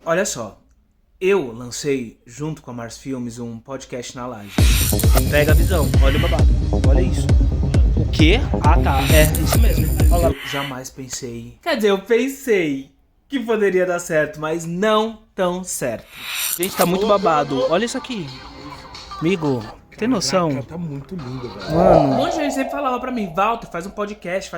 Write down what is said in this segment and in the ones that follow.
Olha só, eu lancei, junto com a Mars Filmes, um podcast na Laje. Pega a visão, olha o babado, olha isso. O quê? Ah tá, é isso mesmo. Eu jamais pensei, quer dizer, eu pensei que poderia dar certo, mas não tão certo. Gente, tá muito babado, olha isso aqui. Amigo, tem noção? Caraca, tá muito lindo, velho. Mano, um monte de gente sempre falava pra mim, Walter, faz um podcast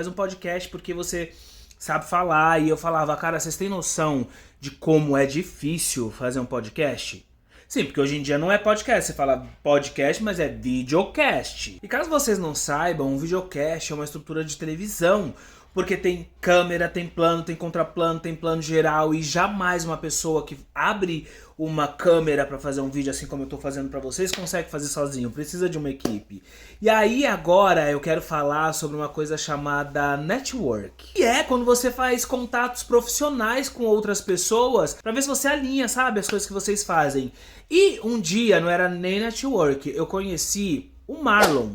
porque você sabe falar. E eu falava, cara, vocês têm noção de como é difícil fazer um podcast? Sim, porque hoje em dia não é podcast, você fala podcast, mas é videocast. E caso vocês não saibam, um videocast é uma estrutura de televisão, porque tem câmera, tem plano, tem contraplano, tem plano geral, e jamais uma pessoa que abre uma câmera pra fazer um vídeo assim como eu tô fazendo pra vocês consegue fazer sozinho, precisa de uma equipe. E aí agora eu quero falar sobre uma coisa chamada network, que é quando você faz contatos profissionais com outras pessoas pra ver se você alinha, sabe, as coisas que vocês fazem. E um dia, não era nem network, eu conheci o Marlon.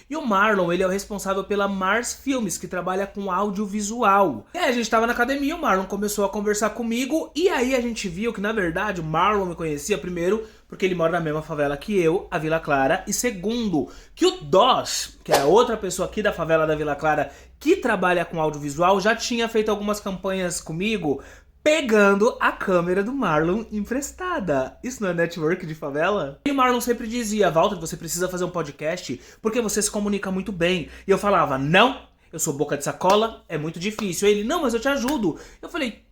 E o Marlon, ele é o responsável pela Mars Filmes, que trabalha com audiovisual. E aí a gente tava na academia, o Marlon começou a conversar comigo, e aí a gente viu que, na verdade, o Marlon me conhecia, primeiro, porque ele mora na mesma favela que eu, a Vila Clara, e segundo, que o Doss, que é a outra pessoa aqui da favela da Vila Clara, que trabalha com audiovisual, já tinha feito algumas campanhas comigo, pegando a câmera do Marlon emprestada. Isso não é network de favela? E o Marlon sempre dizia, Walter, você precisa fazer um podcast porque você se comunica muito bem. E eu falava, não, eu sou boca de sacola, é muito difícil. Ele, não, mas eu te ajudo. Eu falei,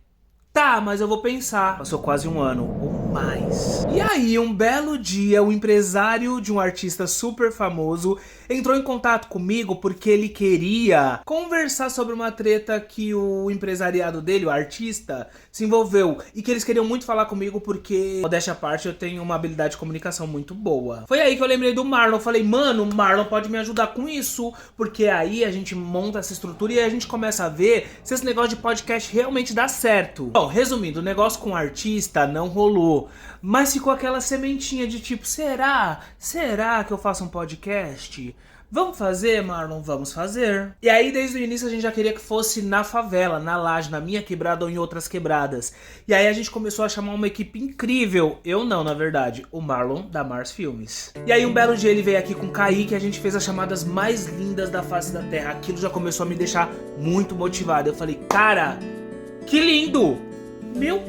tá, mas eu vou pensar. Passou quase um ano, ou mais. E aí, um belo dia, o empresário de um artista super famoso entrou em contato comigo porque ele queria conversar sobre uma treta que o empresariado dele, o artista, se envolveu. E que eles queriam muito falar comigo porque, modéstia à parte, eu tenho uma habilidade de comunicação muito boa. Foi aí que eu lembrei do Marlon. Eu falei, mano, o Marlon pode me ajudar com isso. Porque aí a gente monta essa estrutura e a gente começa a ver se esse negócio de podcast realmente dá certo. Bom, resumindo, o negócio com o artista não rolou. Mas ficou aquela sementinha de tipo, será? Será que eu faço um podcast? Vamos fazer, Marlon? Vamos fazer. E aí, desde o início, a gente já queria que fosse na favela, na laje, na minha quebrada ou em outras quebradas. E aí a gente começou a chamar uma equipe incrível. Eu não, na verdade. O Marlon, da Mars Filmes. E aí, um belo dia, ele veio aqui com o Kaique e a gente fez as chamadas mais lindas da face da terra. Aquilo já começou a me deixar muito motivado. Eu falei, cara, que lindo! Meu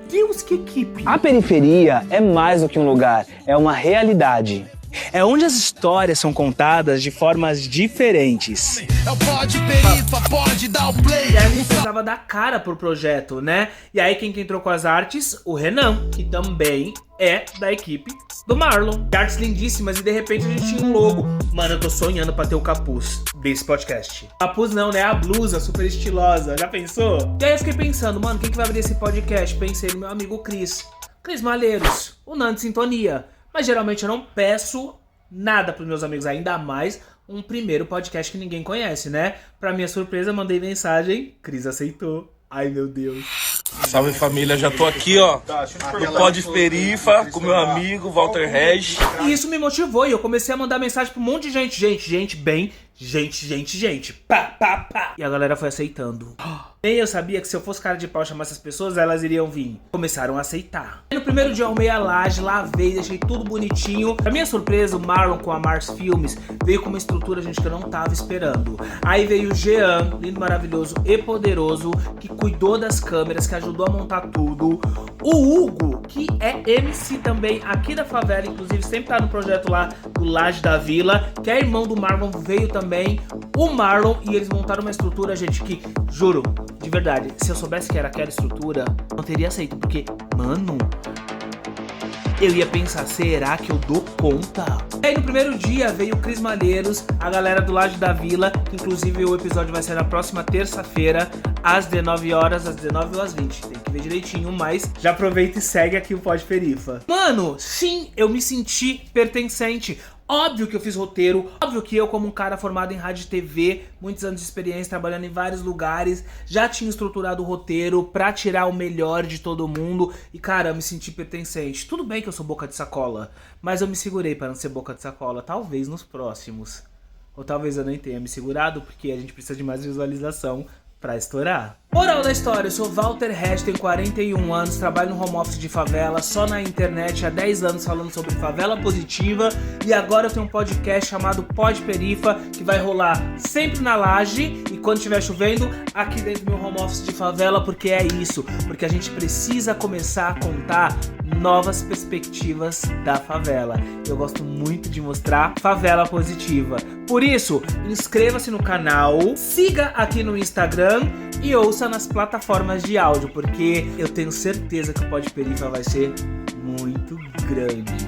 Deus, que equipe! A periferia é mais do que um lugar, é uma realidade. É onde as histórias são contadas de formas diferentes. É o Pod Perifa, pode dar o play. E aí a gente precisava dar cara pro projeto, né? E aí quem entrou com as artes? O Renan, que também é da equipe do Marlon. Artes lindíssimas e de repente a gente tinha um logo. Mano, eu tô sonhando pra ter o capuz desse podcast. Capuz não, né? A blusa super estilosa. Já pensou? E aí eu fiquei pensando, mano, quem que vai abrir esse podcast? Pensei no meu amigo Cris Malheiros, o Nando Sintonia. Mas geralmente eu não peço nada pros meus amigos, ainda mais um primeiro podcast que ninguém conhece, né? Pra minha surpresa, mandei mensagem, Cris aceitou. Ai, meu Deus. Salve família, já tô aqui, ó, no Pod Perifa, com meu amigo Walter Regis. E isso me motivou e eu comecei a mandar mensagem pra um monte de gente. Pá. E a galera foi aceitando. Nem eu sabia que se eu fosse cara de pau chamar essas pessoas, elas iriam vir. Começaram a aceitar. No primeiro dia eu arrumei a laje, lavei, deixei tudo bonitinho. Pra minha surpresa, o Marlon com a Mars Filmes veio com uma estrutura, gente, que eu não tava esperando. Aí veio o Jean, lindo, maravilhoso e poderoso, que cuidou das câmeras, que ajudou a montar tudo. O Hugo, que é MC também aqui da favela, inclusive sempre tá no projeto lá do Laje da Vila, que é irmão do Marlon, veio também. O Marlon, e eles montaram uma estrutura, gente, que, juro, de verdade, se eu soubesse que era aquela estrutura, não teria aceito, porque, mano, eu ia pensar, será que eu dou conta? E aí no primeiro dia veio o Cris Malheiros, a galera do Laje da Vila, que inclusive o episódio vai ser na próxima terça-feira, às 19 horas, às 19 ou às 20. Tem que ver direitinho, mas já aproveita e segue aqui o Pod Perifa. Mano, sim, eu me senti pertencente. Óbvio que eu fiz roteiro, óbvio que eu, como um cara formado em rádio e TV, muitos anos de experiência trabalhando em vários lugares, já tinha estruturado o roteiro pra tirar o melhor de todo mundo e, cara, eu me senti pertencente. Tudo bem que eu sou boca de sacola, mas eu me segurei pra não ser boca de sacola, talvez nos próximos. Ou talvez eu nem tenha me segurado, porque a gente precisa de mais visualização pra estourar. Moral da história, eu sou Walter Hatch, tenho 41 anos, trabalho no home office de favela, só na internet há 10 anos falando sobre favela positiva, e agora eu tenho um podcast chamado Pod Perifa, que vai rolar sempre na laje e quando estiver chovendo aqui dentro do meu home office de favela, porque é isso, porque a gente precisa começar a contar novas perspectivas da favela. Eu gosto muito de mostrar favela positiva. Por isso, inscreva-se no canal, siga aqui no Instagram e ouça nas plataformas de áudio, porque eu tenho certeza que o Pod Perifa vai ser muito grande.